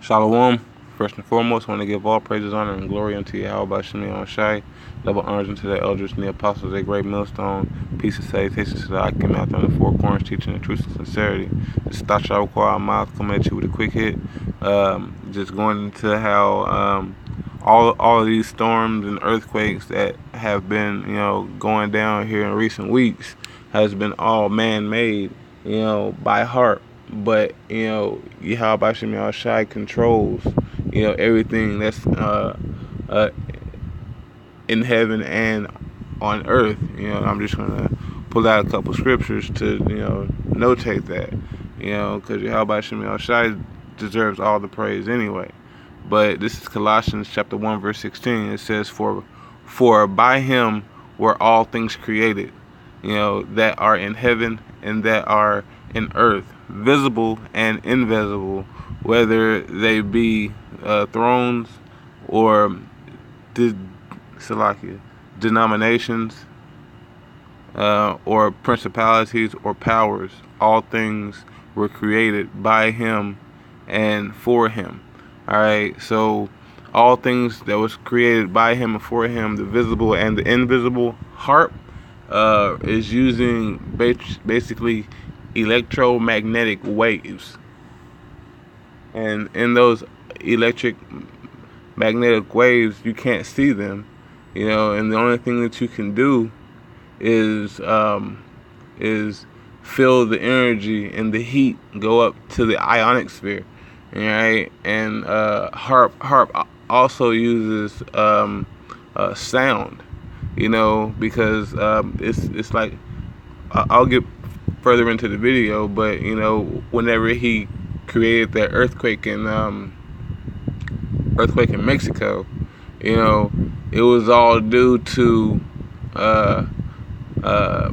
Shalom. First and foremost, I want to give all praises, honor, and glory unto Yahweh Shemi Shai. Double honors unto the elders and the apostles, a great millstone. Peace and salutations to the Akim out there in the four corners, teaching the truth and sincerity. This is Tasha Require Mouth coming at you with a quick hit. Just going into how all of these storms and earthquakes that have been, going down here in recent weeks has been all man-made, by heart. But Yahweh Shem Shai controls everything that's uh, in heaven and on earth. I'm just gonna pull out a couple scriptures to notate that, because Yahweh Shem Shai deserves all the praise anyway. But this is Colossians chapter 1 verse 16. It says, For by him were all things created, that are in heaven and that are in earth, visible and invisible, whether they be thrones or de- Salakia, denominations, or principalities or powers. All things were created by him and for him. All right, so all things that was created by him and for him, the visible and the invisible. Harp is using basically electromagnetic waves, and in those electric magnetic waves, you can't see them, and the only thing that you can do is feel the energy and the heat go up to the ionic sphere, right? And harp also uses sound, because it's like I'll get further into the video, but whenever he created that earthquake in Mexico, it was all due to uh, uh,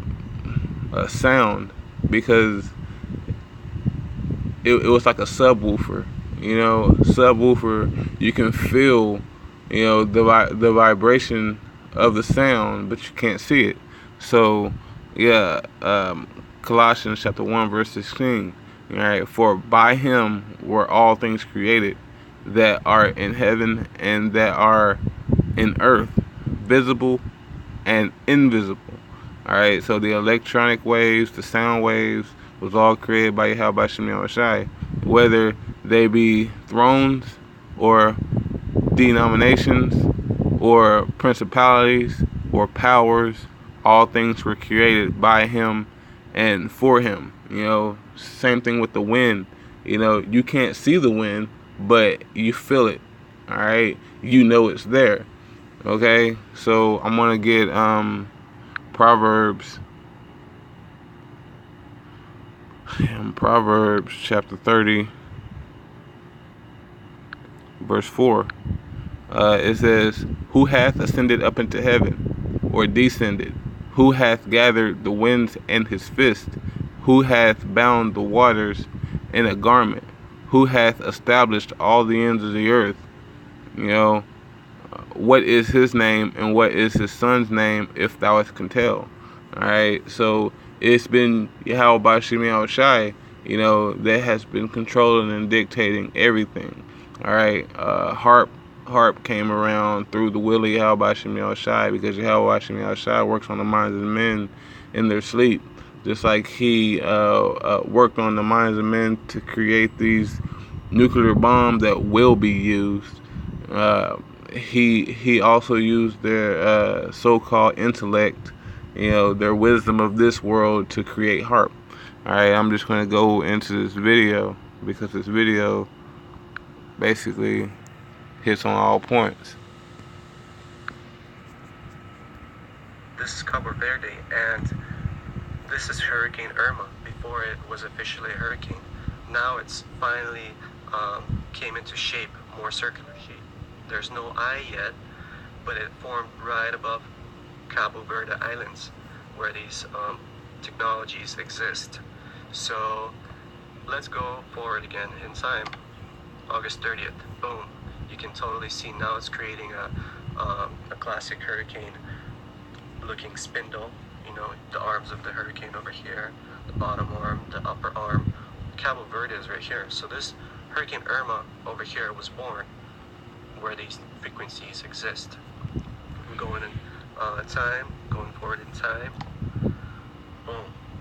sound, because it was like a subwoofer. Subwoofer, you can feel, the vibration of the sound, but you can't see it. So, yeah, Colossians chapter 1 verse 16. All right, for by him were all things created that are in heaven and that are in earth, visible and invisible. All right, so the electronic waves, the sound waves, was all created by Yahweh Shem Shai, whether they be thrones or denominations or principalities or powers. All things were created by him and for him. Same thing with the wind. You can't see the wind, but you feel it. All right, it's there. Okay, so I'm gonna get Proverbs, Proverbs chapter 30, verse 4. It says, Who hath ascended up into heaven, or descended? Who hath gathered the winds in his fist? Who hath bound the waters in a garment? Who hath established all the ends of the earth? What is his name and what is his son's name, if thou can tell? Alright, so it's been Yahweh Shemi Shai, that has been controlling and dictating everything. Alright, harp came around through the will of Yahweh Shemi Shai, because Yahweh Shemi Shai works on the minds of men in their sleep. Just like he worked on the minds of men to create these nuclear bombs that will be used. He also used their so-called intellect, their wisdom of this world, to create harp. All right, I'm just going to go into this video, because this video basically hits on all points. This is Cabo Verde, and this is Hurricane Irma before it was officially a hurricane. Now it's finally came into shape, more circular shape. There's no eye yet, but it formed right above Cabo Verde Islands, where these technologies exist. So let's go forward again in time. August 30th, boom. You can totally see now it's creating a classic hurricane looking spindle. The arms of the hurricane over here, the bottom arm, the upper arm. Cabo Verde is right here. So this Hurricane Irma over here was born, where these frequencies exist. I'm going in time, going forward in time. Boom.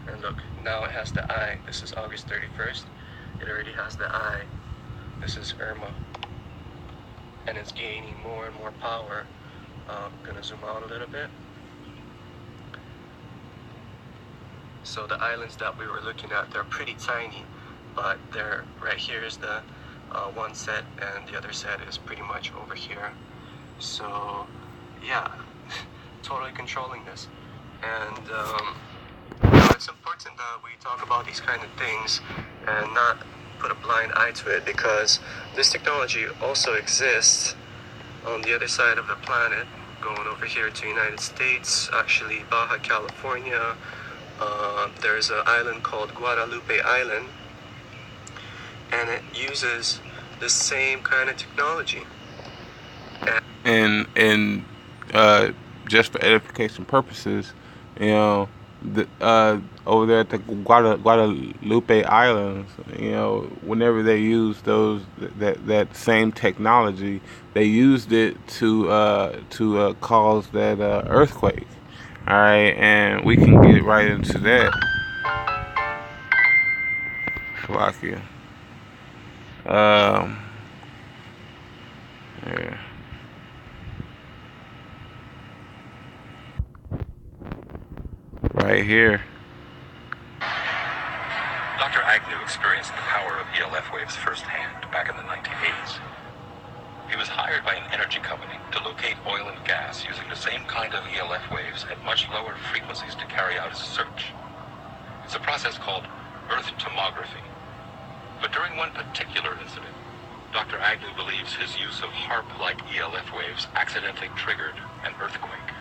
And look, now it has the eye. This is August 31st. It already has the eye. This is Irma. And it's gaining more and more power. I'm gonna zoom out a little bit. So the islands that we were looking at, they're pretty tiny, but they're right here is the one set, and the other set is pretty much over here. So yeah, totally controlling this. And it's important that we talk about these kind of things and not put a blind eye to it, because this technology also exists on the other side of the planet, going over here to United States, actually Baja California. There's an island called Guadalupe Island, and it uses the same kind of technology. And just for edification purposes, you know, over there at the Guadalupe Islands, you know, whenever they use that same technology, they used it to cause that earthquake. All right, and we can get right into that. Slovakia. Yeah. Right here. Dr. Agnew experienced the power of ELF waves firsthand back in the 1980s. He was hired by an energy company to locate oil and gas using the same kind of ELF waves at much lower frequencies to carry out his search. It's a process called earth tomography. But during one particular incident, Dr. Agnew believes his use of HAARP-like ELF waves accidentally triggered an earthquake.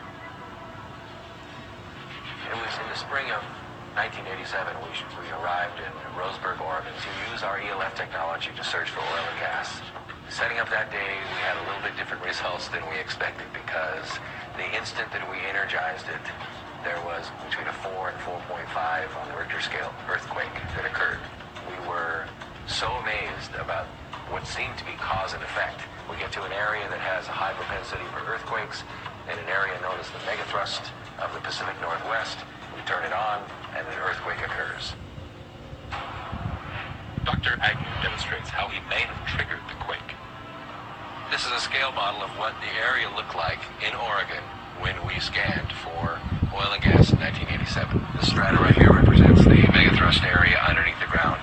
It was in the spring of 1987 we arrived in Roseburg, Oregon to use our ELF technology to search for oil and gas. Setting up that day, we had a little bit different results than we expected, because the instant that we energized it, there was between a 4 and 4.5 on the Richter scale earthquake that occurred. We were so amazed about what seemed to be cause and effect. We get to an area that has a high propensity for earthquakes, in an area known as the megathrust of the Pacific Northwest. We turn it on, and an earthquake occurs. Dr. Agnew demonstrates how he may have triggered the quake. This is a scale model of what the area looked like in Oregon when we scanned for oil and gas in 1987. The strata right here represents the megathrust area underneath the ground.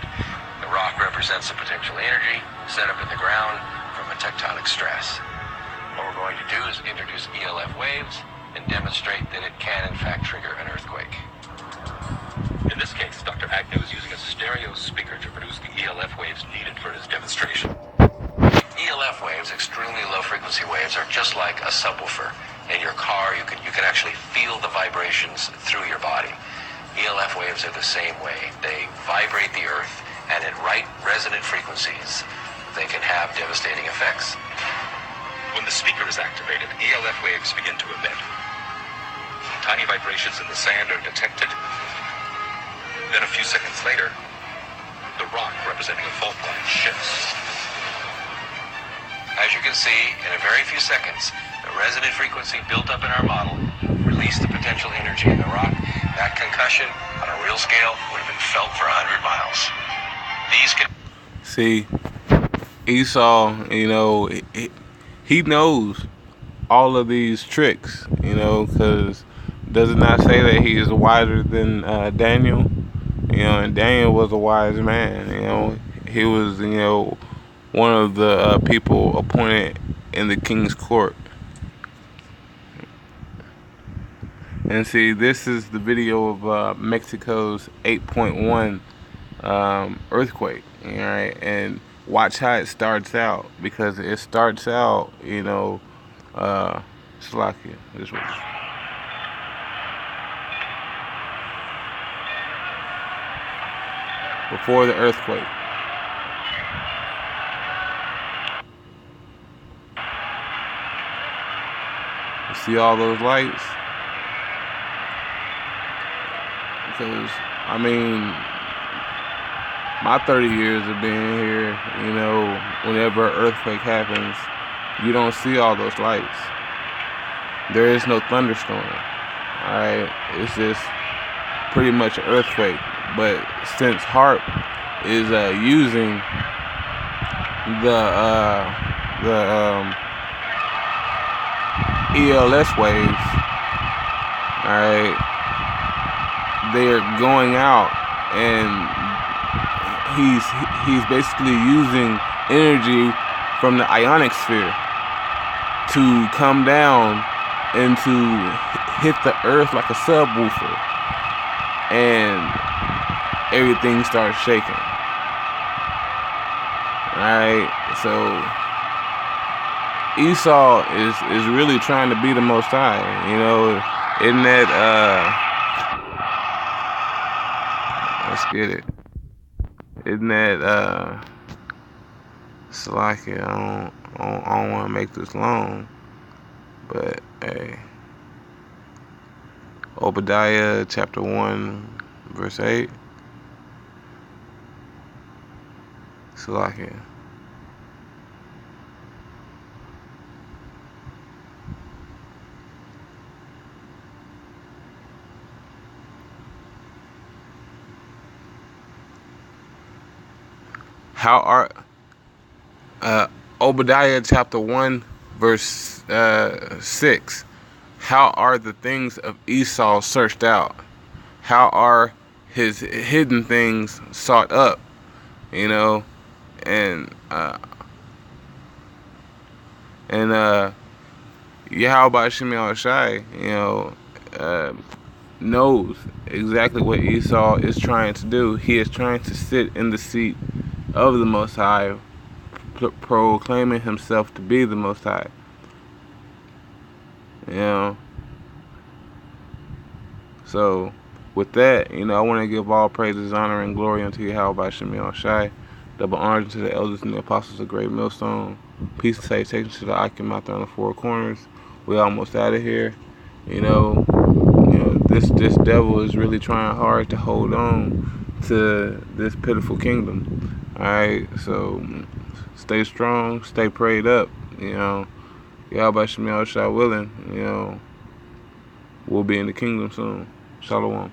The rock represents the potential energy set up in the ground from a tectonic stress. What we're going to do is introduce ELF waves and demonstrate that it can in fact trigger an earthquake. In this case, Dr. Agnew is using a stereo speaker to produce the ELF waves needed for his demonstration. ELF waves, extremely low frequency waves, are just like a subwoofer. In your car, you can actually feel the vibrations through your body. ELF waves are the same way. They vibrate the earth, and at right resonant frequencies, they can have devastating effects. When the speaker is activated, ELF waves begin to emit. Tiny vibrations in the sand are detected. Then a few seconds later, the rock representing a fault line shifts. As you can see, in a very few seconds, the resonant frequency built up in our model released the potential energy in the rock. That concussion, on a real scale, would have been felt for 100 miles. These can... See, Esau, you know, he knows all of these tricks, you know, because does it not say that he is wiser than Daniel? You know, and Daniel was a wise man, you know. He was, you know, one of the people appointed in the king's court. And see, this is the video of Mexico's 8.1 earthquake, all right? And watch how it starts out, because it starts out, you know, Slovakia, this way. Before the earthquake. You see all those lights? Because, I mean, my 30 years of being here, you know, whenever an earthquake happens, you don't see all those lights. There is no thunderstorm. Alright? It's just pretty much an earthquake. But since HAARP is using the ELS waves, alright, they're going out, and he's basically using energy from the ionic sphere to come down and to hit the earth like a subwoofer, and everything starts shaking. Alright, so Esau is really trying to be the Most High, you know. Isn't that let's get it. Isn't that Salakia? I don't want to make this long, but hey, Obadiah chapter 1 verse 8. Salakia. How are Obadiah chapter 1 verse 6. How are the things of Esau searched out? How are his hidden things sought up? You know, and Yahweh Shimei Shai, you know, knows exactly what Esau is trying to do. He is trying to sit in the seat of the Most High, proclaiming himself to be the Most High. You know, so with that, you know, I want to give all praises, honor, and glory unto Yahweh Shemel Shai. Double honor to the elders and the apostles of Great Millstone. Peace and salutation to the Akim out there on the four corners. We almost out of here. You know, this devil is really trying hard to hold on to this pitiful kingdom. All right, so stay strong, stay prayed up. You know, Yahweh Shemel Shai willing, you know, we'll be in the kingdom soon. Shalom.